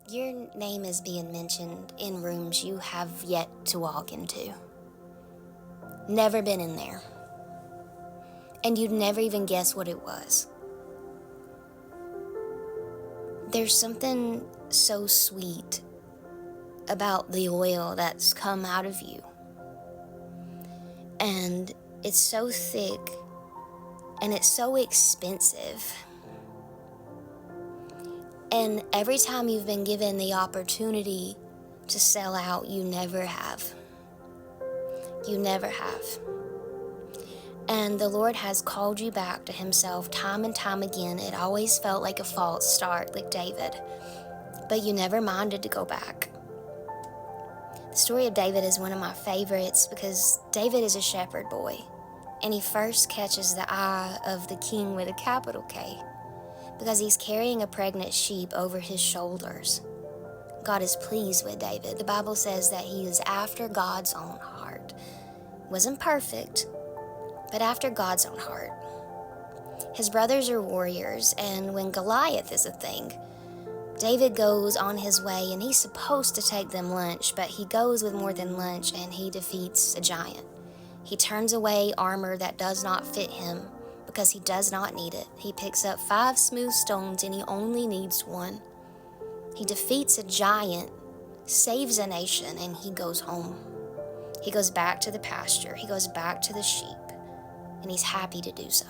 Your name is being mentioned in rooms you have yet to walk into. Never been in there. And you'd never even guess what it was. There's something so sweet about the oil that's come out of you. And it's so thick and it's so expensive. And every time you've been given the opportunity to sell out, you never have. You never have. And the Lord has called you back to himself time and time again. It always felt like a false start, like David. But you never minded to go back. The story of David is one of my favorites because David is a shepherd boy. And he first catches the eye of the king with a capital K because he's carrying a pregnant sheep over his shoulders. God is pleased with David. The Bible says that he is after God's own heart. Wasn't perfect, but after God's own heart. His brothers are warriors, and when Goliath is a thing, David goes on his way, and he's supposed to take them lunch, but he goes with more than lunch, and he defeats a giant. He turns away armor that does not fit him because he does not need it. He picks up 5 smooth stones, and he only needs 1. He defeats a giant, saves a nation, and he goes home. He goes back to the pasture. He goes back to the sheep, and he's happy to do so.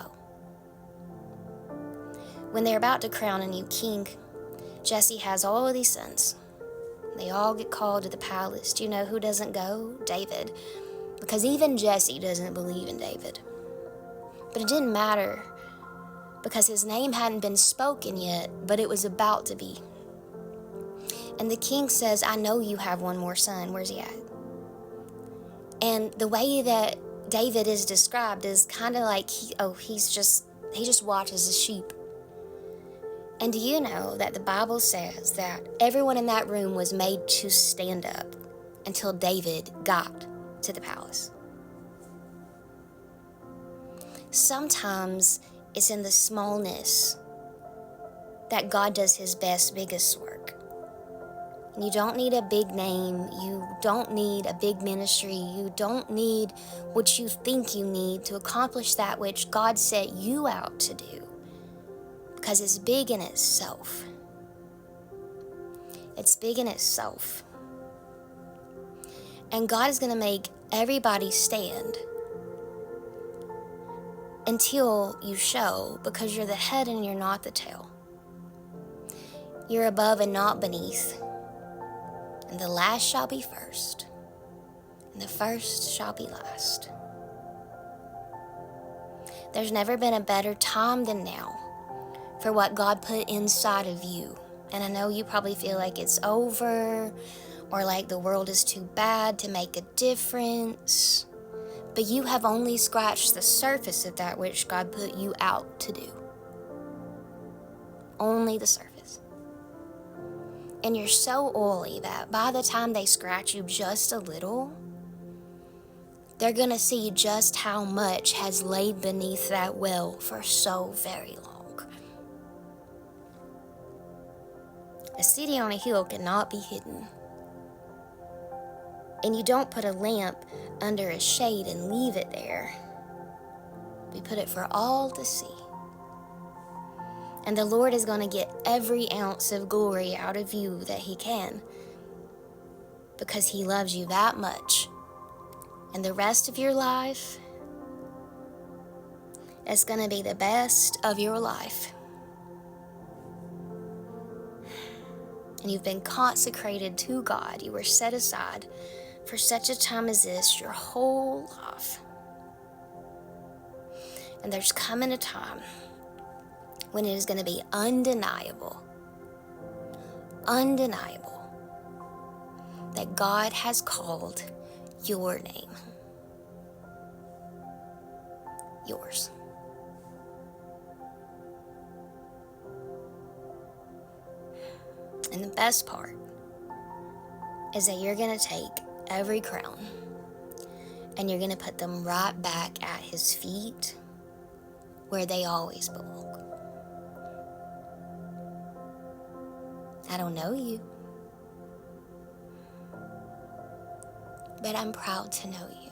When they're about to crown a new king, Jesse has all of these sons. They all get called to the palace. Do you know who doesn't go? David. Because even Jesse doesn't believe in David. But it didn't matter because his name hadn't been spoken yet, but it was about to be. And the king says, I know you have one more son. Where's he at? And the way that David is described is kind of like, he just watches the sheep. And do you know that the Bible says that everyone in that room was made to stand up until David got to the palace? Sometimes it's in the smallness that God does his best, biggest work. And you don't need a big name. You don't need a big ministry. You don't need what you think you need to accomplish that which God set you out to do. Because it's big in itself. It's big in itself. And God is going to make everybody stand until you show, because you're the head and you're not the tail. You're above and not beneath. And the last shall be first, and the first shall be last. There's never been a better time than now for what God put inside of you. And I know you probably feel like it's over, or like the world is too bad to make a difference. But you have only scratched the surface of that which God put you out to do. Only the surface. And you're so oily that by the time they scratch you just a little, they're going to see just how much has laid beneath that well for so very long. A city on a hill cannot be hidden. And you don't put a lamp under a shade and leave it there. We put it for all to see. And the Lord is going to get every ounce of glory out of you that he can, because he loves you that much. And the rest of your life is going to be the best of your life. And you've been consecrated to God. You were set aside for such a time as this, your whole life. And there's coming a time when it is going to be undeniable that God has called your name. Yours. And the best part is that you're going to take every crown and you're going to put them right back at his feet where they always belong. I don't know you, but I'm proud to know you.